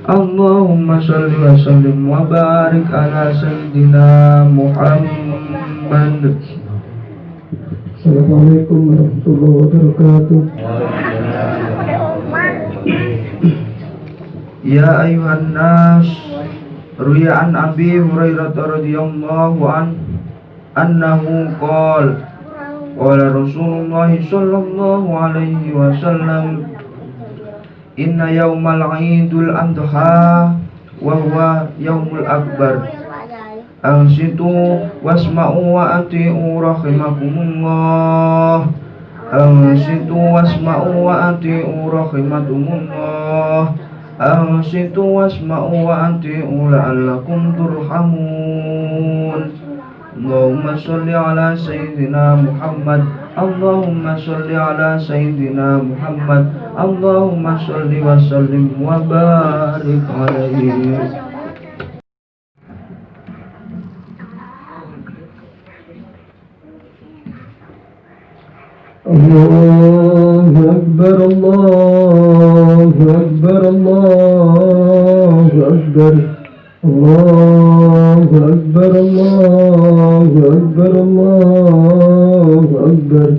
Allahumma sholli wa sallim wa barik ala sayyidina Muhammad. Assalamualaikum warahmatullahi wabarakatuh. Ya ayuhan nas, ruya an Abi Hurairah radhiyallahu annahu qala Rasulullah sallallahu alaihi wasallam, inna yaumal Idul Adha wa huwa yaumul akbar, ansitu wasma'u wa ati'u rahimakumullah, ansitu wasma'u wa ati'u rahimakumullah, ansitu wasma'u wa ati'u la'allakum turhamun. Allahumma sholli ala sayyidina Muhammad, Allahumma sholli ala sayyidina Muhammad, Allahumma sholli wa sallim wa barik alaihi. Allahu Akbar, Allahu Akbar, Allahu Akbar, Allahu Akbar, Allahu Akbar, Allahu Akbar,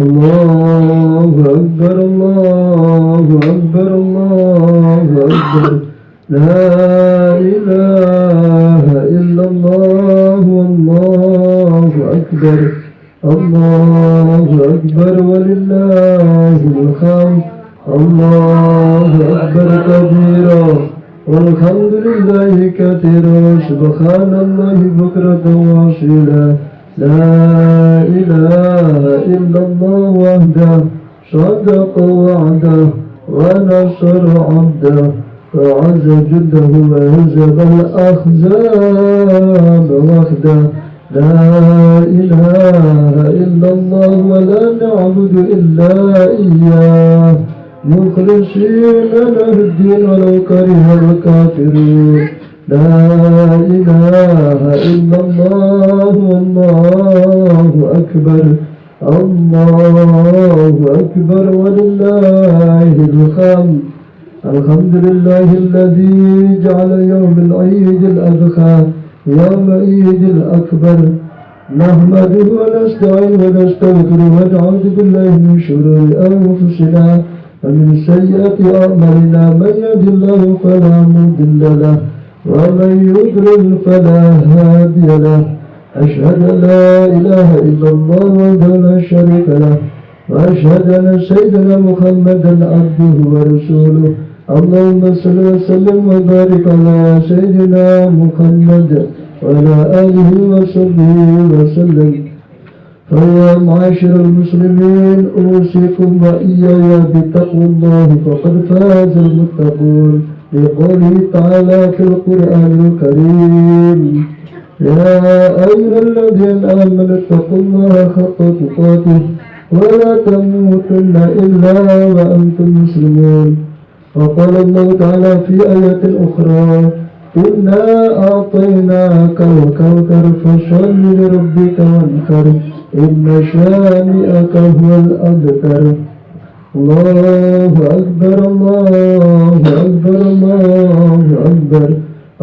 Allahu Akbar, Allahu Akbar, Allahu Akbar, La ilaha illallah, Allahu Akbar, Allahu Akbar walillahil hamd, Allahu Akbar kabira walhamdulillahi katsira, subhanallahi bukratan wa asila, la ilaha illallah wahdahu sadaqa wa'dahu wa nasara 'abdahu wa 'azza jaddahu wa hazaba al-ahzab wahdahu. لا إله إلا الله ولا نعبد إلا إياه مخلصين له الدين ولو كره الكافرون. لا إله إلا الله والله أكبر، الله أكبر ولله الحمد. الحمد لله الذي جعل يوم العيد الأضحى يوم عيد الأكبر، نحمده ونستعين ونستغفره ونعوذ بالله من شرور أنفسنا ومن سيئات أعمالنا، من يهد الله فلا مضل له ومن يضلل فلا هادي له. أشهد أن لا إله إلا الله وحده لا شريك له، وأشهد أن سيدنا محمدا عبده ورسوله. اللهم صل وسلم وبارك على سيدنا محمد وعلى آله وصحبه وسلم. فيا معاشر المسلمين، أوصيكم وإياي بتقوى الله فقد فاز المتقون، لقوله تعالى في القرآن الكريم: يا أيها الذين آمنوا اتقوا الله حق تقاته ولا تموتن إلا وأنتم مسلمون. وقال الله تعالى في آية أخرى: إنا أعطيناك الكوثر فصل لربك وانحر إن شانئك هو الأبتر. الله أكبر، الله أكبر، الله أكبر،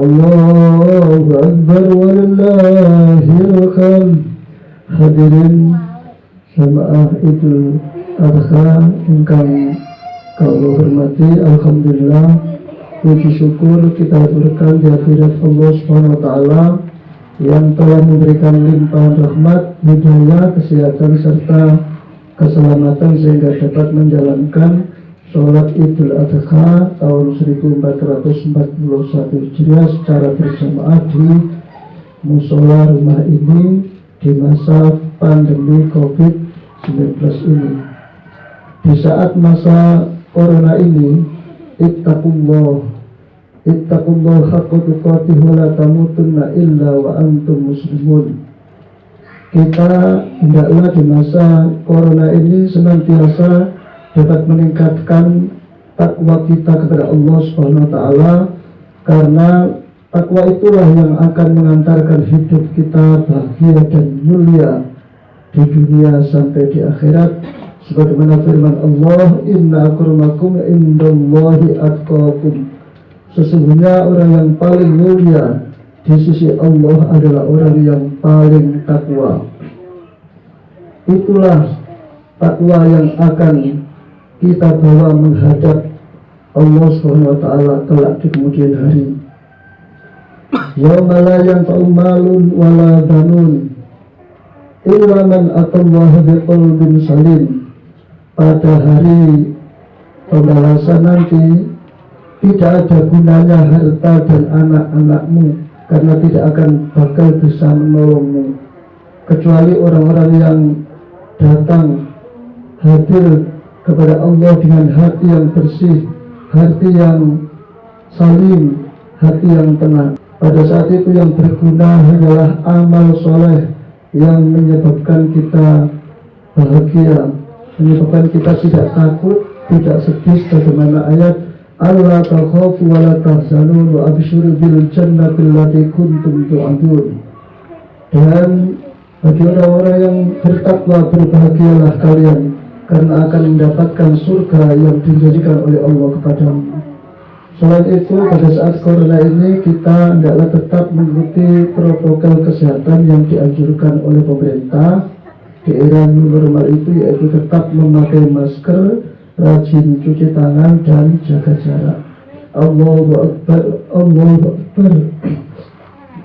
الله أكبر ولله الحمد. Hadirin jamaah Idul Adha ingkang kula hormati, alhamdulillah, puji syukur kita haturkan di hadirat Allah Subhanahu wa taala yang telah memberikan limpahan rahmat, hidayah, kesehatan serta keselamatan sehingga dapat menjalankan sholat Idul Adha tahun 1441 Hijriah secara berjamaah di musola rumah ini di masa pandemi COVID-19 ini. Di saat masa corona ini, ittaqullah haqqa tuqatih wa la tamutunna illa wa antum muslimun. Kita hendaklah di masa corona ini senantiasa dapat meningkatkan takwa kita kepada Allah Subhanahu wa taala, karena takwa itulah yang akan mengantarkan hidup kita bahagia dan mulia di dunia sampai di akhirat. Sebagaimana firman Allah, inna akramakum indallahi atqakum. Sesungguhnya orang yang paling mulia di sisi Allah adalah orang yang paling takwa. Itulah takwa yang akan kita bawa menghadap Allah SWT kelak di kemudian hari. Yauma la yanfa'u malun wala banun illa man atallaha biqalbin salim. Pada hari pembalasan nanti tidak ada gunanya harta dan anak-anakmu, karena tidak akan bakal bisa menolongmu kecuali orang-orang yang datang hadir kepada Allah dengan hati yang bersih, hati yang salim, hati yang tenang. Pada saat itu yang berguna hanyalah amal soleh yang menyebabkan kita bahagia, menyebabkan kita tidak takut, tidak sedih, bagaimana ayat Allah takhafu wa la tahzanu wa abshiru bil jannati allati kuntum tu'adun. Dan bagi orang-orang yang bertakwa, berbahagialah kalian, karena akan mendapatkan surga yang dijanjikan oleh Allah kepadamu. Selain itu, pada saat corona ini kita hendaklah tetap mengikuti protokol kesehatan yang dianjurkan oleh pemerintah di era new normal itu, yaitu tetap memakai masker, rajin cuci tangan, dan jaga jarak. Allahu Akbar, Allahu Akbar,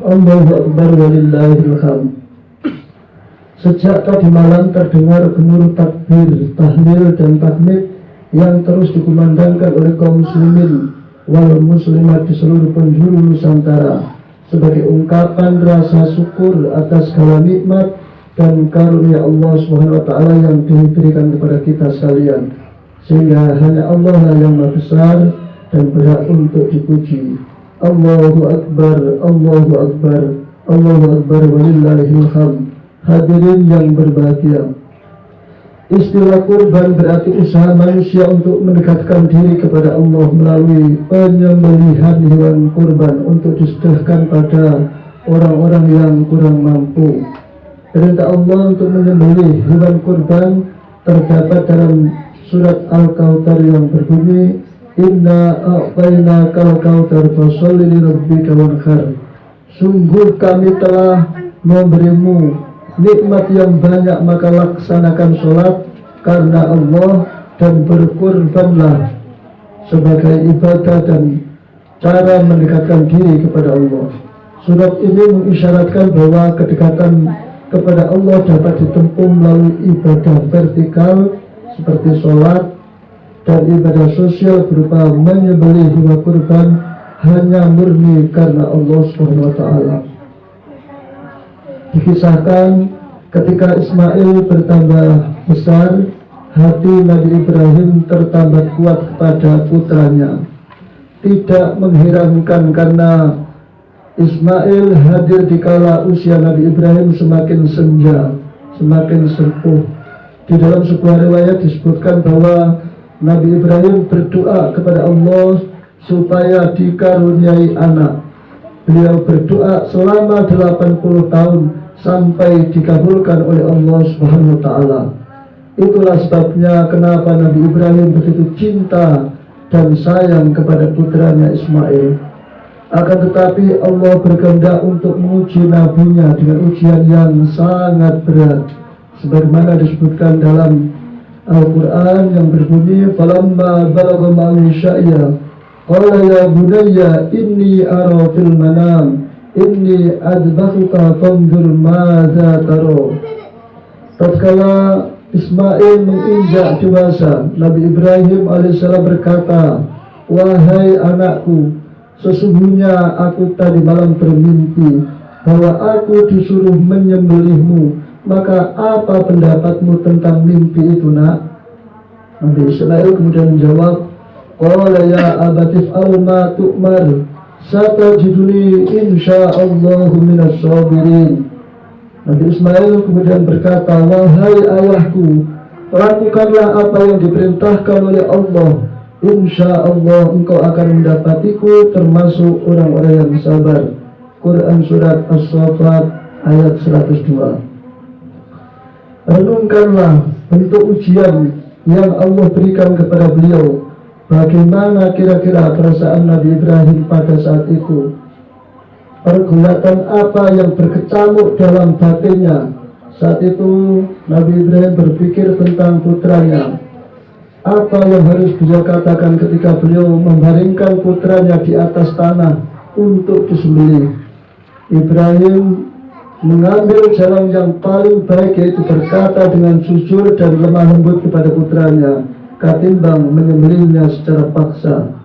Allahu Akbar, walillahil hamd. Sejak tadi malam terdengar gemuruh takbir, tahlil, dan tahmid yang terus dikumandangkan oleh kaum muslimin wal muslimat di seluruh penjuru Nusantara sebagai ungkapan rasa syukur atas segala nikmat dan karunia Allah SWT yang diberikan kepada kita sekalian, sehingga hanya Allah lah yang maha besar dan berhak untuk dipuji. Allahu Akbar, Allahu Akbar, Allahu Akbar, walillahil hamd. Hadirin yang berbahagia, istilah kurban berarti usaha manusia untuk mendekatkan diri kepada Allah melalui penyembelihan hewan kurban untuk disedekahkan pada orang-orang yang kurang mampu. Perintah Allah untuk menyembelih hewan kurban terdapat dalam surat Al-Kautsar yang berbunyi, Inna a'tainakal kautsar fasholli lirabbika wanhar. Sungguh kami telah memberimu nikmat yang banyak, maka laksanakan sholat karena Allah dan berkurbanlah sebagai ibadah dan cara mendekatkan diri kepada Allah. Surat ini mengisyaratkan bahwa kedekatan kepada Allah dapat ditempuh melalui ibadah vertikal seperti sholat dan ibadah sosial berupa menyembelih hewan kurban hanya murni karena Allah SWT. Dikisahkan ketika Ismail bertambah besar, hati Nabi Ibrahim tertambah kuat kepada putranya. Tidak mengherankan karena Ismail hadir di kala usia Nabi Ibrahim semakin senja, semakin sepuh. Di dalam sebuah riwayat disebutkan bahwa Nabi Ibrahim berdoa kepada Allah supaya dikaruniai anak. Beliau berdoa selama 80 tahun sampai dikabulkan oleh Allah Subhanahu wa taala. Itulah sebabnya kenapa Nabi Ibrahim begitu cinta dan sayang kepada putranya Ismail. Akan tetapi Allah berkehendak untuk menguji nabinya dengan ujian yang sangat berat, sebagaimana disebutkan dalam Al-Quran yang berbunyi, falamma balagha ma'ahu sya'ya qala ya bunayya inni ara fil manam inni adbatuka fanzur madza taro. Tatkala Ismail menginjak dewasa, Nabi Ibrahim alaihissalam berkata, wahai anakku, sesungguhnya aku tadi malam bermimpi bahwa aku disuruh menyembelihmu, maka apa pendapatmu tentang mimpi itu, nak? Nabi Ismail kemudian menjawab, qala ya abatif al-ma tu'mar satajiduni insya'allahu minas sabirin. Nabi Ismail kemudian berkata, wahai ayahku, lakukanlah apa yang diperintahkan oleh Allah, insya'allah engkau akan mendapatiku termasuk orang-orang yang sabar. Quran surat As-Saffat ayat 102. Renungkanlah bentuk ujian yang Allah berikan kepada beliau, Bagaimana kira-kira perasaan Nabi Ibrahim pada saat itu? Pergulatan apa yang berkecamuk dalam batinnya? Saat itu Nabi Ibrahim berpikir tentang putranya. Apa yang harus beliau katakan ketika beliau membaringkan putranya di atas tanah untuk disembelih? Ibrahim mengambil jalan yang paling baik, yaitu berkata dengan jujur dan lemah lembut kepada putranya, ketimbang menyembelihnya secara paksa.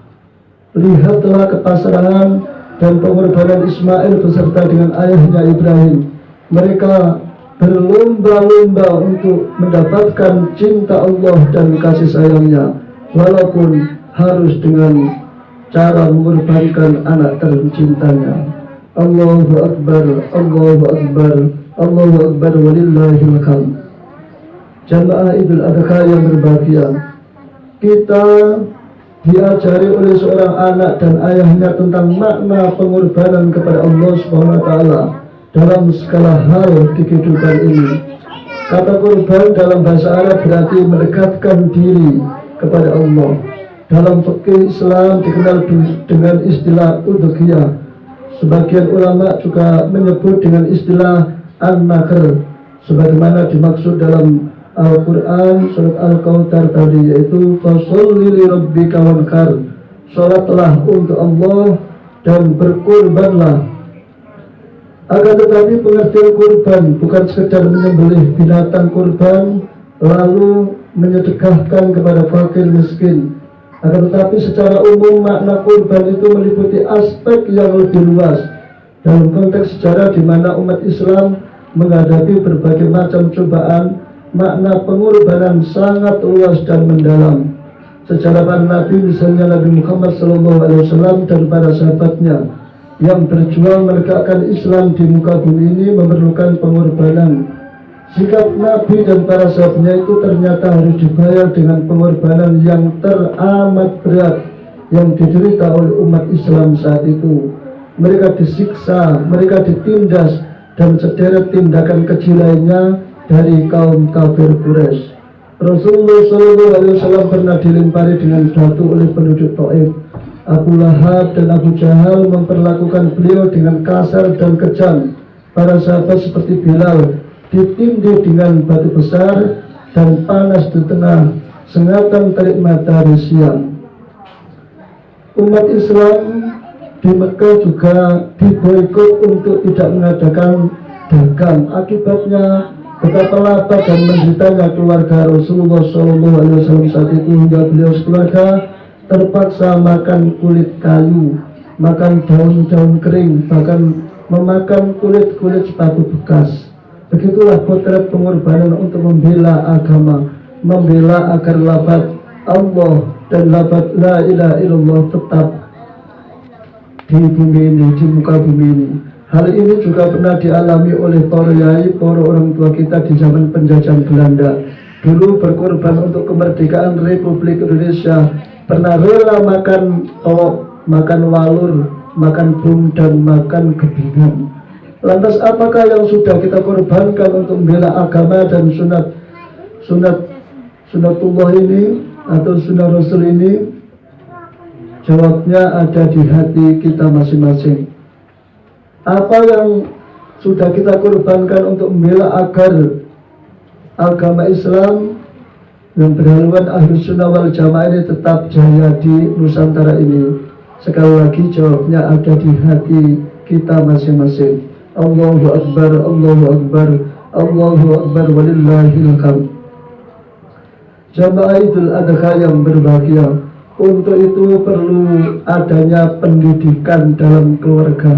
Lihatlah kepasrahan dan pengorbanan Ismail beserta dengan ayahnya Ibrahim. Mereka berlomba-lomba untuk mendapatkan cinta Allah dan kasih sayangnya, walaupun harus dengan cara mengorbankan anak tercintanya. Allahu Akbar, Allahu Akbar, Allahu Akbar, walillahil hamd. Jamaah Idul Adha yang berbahagia, kita diajari oleh seorang anak dan ayahnya tentang makna pengorbanan kepada Allah Subhanahu wa Ta'ala dalam segala hal di kehidupan ini. Kata korban dalam bahasa Arab berarti mendekatkan diri kepada Allah. Dalam fikih Islam dikenal dengan istilah udhiyah. Sebagian ulama juga menyebut dengan istilah an-nakhr, sebagaimana dimaksud dalam Al-Quran surat Al-Kautsar tadi, yaitu fasholli li rabbika wanhar, sholatlah untuk Allah dan berkurbanlah. Akan tetapi pengertian kurban bukan sekedar menyembelih binatang kurban lalu menyedekahkan kepada fakir miskin. Akan tetapi secara umum makna kurban itu meliputi aspek yang lebih luas dalam konteks sejarah di mana umat Islam menghadapi berbagai macam cobaan. Makna pengorbanan sangat luas dan mendalam. Secara para Nabi, misalnya Nabi Muhammad SAW dan para sahabatnya yang berjuang menegakkan Islam di muka bumi ini memerlukan pengorbanan. Sikap Nabi dan para sahabatnya itu ternyata harus dibayar dengan pengorbanan yang teramat berat yang diderita oleh umat Islam saat itu. Mereka disiksa, mereka ditindas, dan sederet tindakan keji lainnya dari kaum kafir Quraisy. Rasulullah SAW pernah dilempari dengan batu oleh penduduk Taif. Abu Lahab dan Abu Jahal memperlakukan beliau dengan kasar dan kejam. Para sahabat seperti Bilal ditindih dengan batu besar dan panas di tengah sengatan terik matahari siang. Umat Islam di Mekah juga diboikot untuk tidak mengadakan dagang. Akibatnya betapa lapar dan menderitanya keluarga Rasulullah SAW saat itu, hingga beliau sekeluarga terpaksa makan kulit kayu, makan daun-daun kering, bahkan memakan kulit-kulit sepatu bekas. Begitulah potret pengorbanan untuk membela agama, membela agar lafaz Allah dan lafaz la ilaha illallah tetap di bumi ini, di muka bumi ini. Hal ini juga pernah dialami oleh para yai, para orang tua kita di zaman penjajahan Belanda. Dulu berkorban untuk kemerdekaan Republik Indonesia, pernah rela makan tok, makan walur, makan bum, dan makan gebingan. Lantas apakah yang sudah kita korbankan untuk membela agama dan sunatullah ini atau sunnah Rasul ini? Jawabnya ada di hati kita masing-masing. Apa yang sudah kita korbankan untuk membela agar agama Islam yang berhaluan Ahlus Sunnah wal Jamaah ini tetap jaya di Nusantara ini? Sekali lagi jawabnya ada di hati kita masing-masing. Allahu Akbar, Allahu Akbar, Allahu Akbar, walillahil hamd. Jamaah Idul Adha yang berbahagia, untuk itu perlu adanya pendidikan dalam keluarga.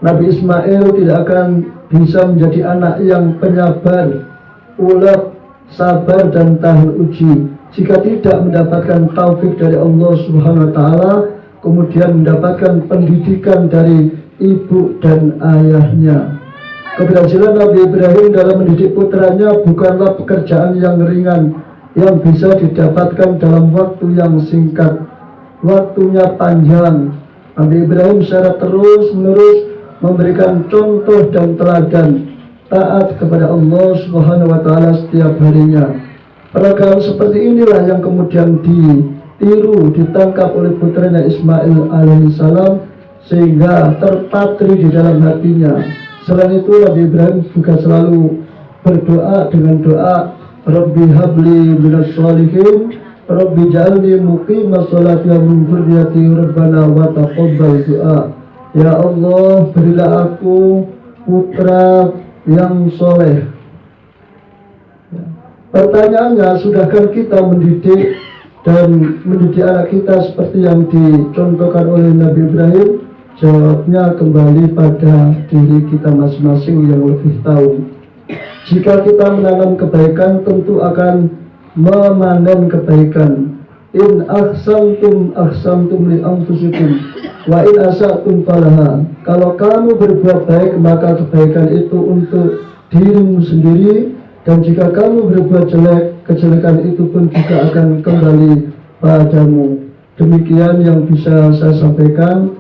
Nabi Ismail tidak akan bisa menjadi anak yang penyabar, ulet, sabar, dan tahan uji jika tidak mendapatkan taufik dari Allah Subhanahu wa Ta'ala, kemudian mendapatkan pendidikan dari ibu dan ayahnya. Keberhasilan Nabi Ibrahim dalam mendidik putranya bukanlah pekerjaan yang ringan yang bisa didapatkan dalam waktu yang singkat. Waktunya panjang. Nabi Ibrahim secara terus-menerus memberikan contoh dan teladan taat kepada Allah Subhanahu wa Ta'ala setiap harinya. Perkara seperti inilah yang kemudian ditiru, ditangkap oleh putranya Ismail alaihissalam sehingga terpatri di dalam hatinya. Selain itu Nabi Ibrahim juga selalu berdoa dengan doa Rabbi habli minas sholihin Rabbi ja'alni muqimas sholati wa min dzurriyyati rabbana wa taqabbal doa. Ya Allah, berilah aku putra yang soleh. Pertanyaannya, sudahkah kita mendidik anak kita seperti yang dicontohkan oleh Nabi Ibrahim? Jawabnya kembali pada diri kita masing-masing yang lebih tahu. Jika kita menanam kebaikan, tentu akan memanen kebaikan. In ahsantum li anfusikum wa in asatum falaha. Kalau kamu berbuat baik, maka kebaikan itu untuk dirimu sendiri, dan jika kamu berbuat jelek, kejelekan itu pun juga akan kembali padamu. Demikian yang bisa saya sampaikan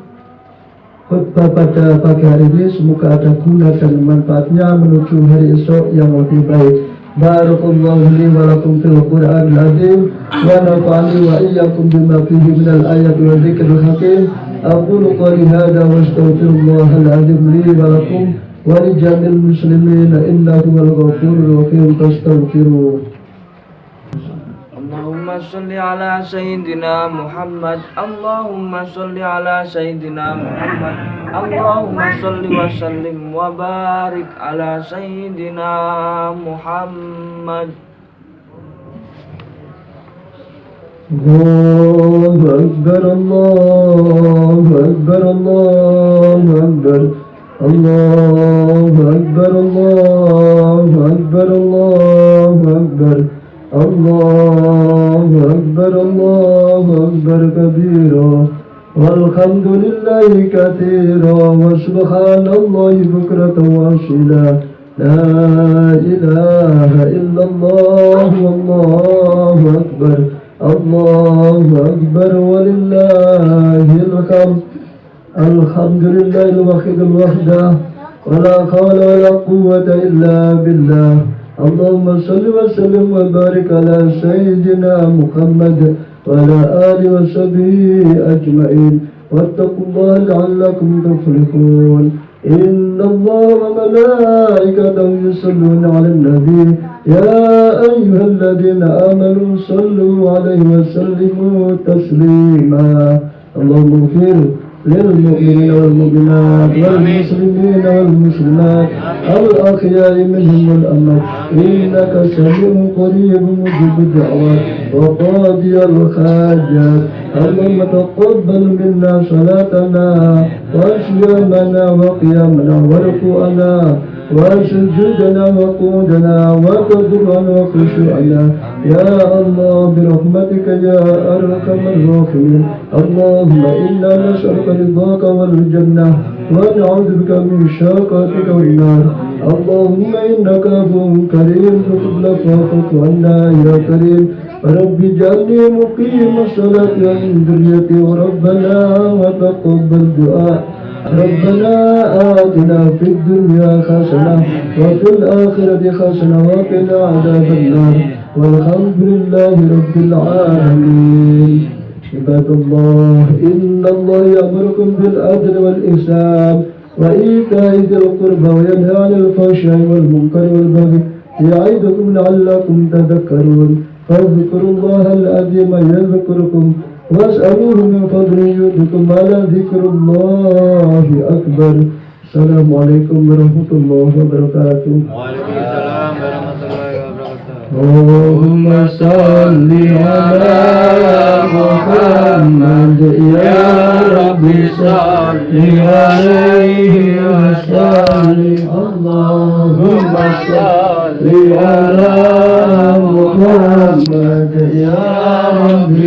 khutbah pada pagi hari ini. Semoga ada guna dan manfaatnya menuju hari esok yang lebih baik. Barakallahu li wa lakum fil Qur'anil azim wa nafa'ani wa iyyakum bima fihi minal ayati wa dzikril hakim. Aqulu qali hadza wa astaghfirullahal azim li wa lakum wa li jami'il muslimin innahu huwal ghafurur rahim. Fastaghfiruh. Allahumma sholli ala sayyidina Muhammad. Allahumma sholli ala sayyidina Muhammad. Allahumma sholli wa sallim wa barik ala sayyidina Muhammad. Allahu Akbar, Allahu Akbar, Allahu Akbar, Allahu Akbar, Allahu Akbar, Allahu Akbar, Allahu Akbar, Allahu Akbar kabira, walhamdulillahi katsira, wa subhanallahi bukratan wa asila. La ilaha illallah, wallahu akbar, Allahu akbar, walillahil hamd. Alhamdulillahil wahidil wahdah, wa la hawla wa la quwwata illa billah. Allahumma salli wa sallim wa barik ala sayyidina Muhammad wa ala alihi wa sahbihi ajma'in. Wattaqullaha la'allakum tuflihun. Inna Allah wa malaikatahu yusalluna 'alan nabi ya ayyuhalladhina amanu sallu 'alaihi wa sallimu taslima. Allahumma ighfir للمؤمنين والمؤمنات والمسلمين والمسلمات الأحياء منهم والأموات إنك سميع قريب مجيب الدعوات وقاضي الحاجات. اللهم تقبل منا صلاتنا وصيامنا وقيامنا وركوعنا وسجودنا وقودنا وتضرعنا وخشوعنا يا الله برحمتك يا أرحم الراحمين. اللهم إنا نسألك رضاك والجنة ونعوذ بك من شقاتك والنار. اللهم إنك عفو كريم تحب العفو عنا يا كريم. رب اجعلني مقيم الصلاة ومن ذريتي ربنا وتقبل دعاء. ربنا آتنا في الدنيا حسنة وفي الآخرة حسنة وقنا عذاب النار والحمد لله رب العالمين. عباد الله إن الله يأمركم بالعدل والإحسان وإيتاء ذي القربى وينهى عن الفحشاء والمنكر والبغي يعظكم لعلكم تذكرون. فاذكروا الله العظيم يذكركم واسألوه من فضله يؤتكم على ذكر الله أكبر. السلام عليكم ورحمة الله وبركاته. Waalaikumsalam warahmatullahi wabarakatuh. اللهم صل على محمد يا رب صل عليه وسلم. اللهم صل على محمد يا رب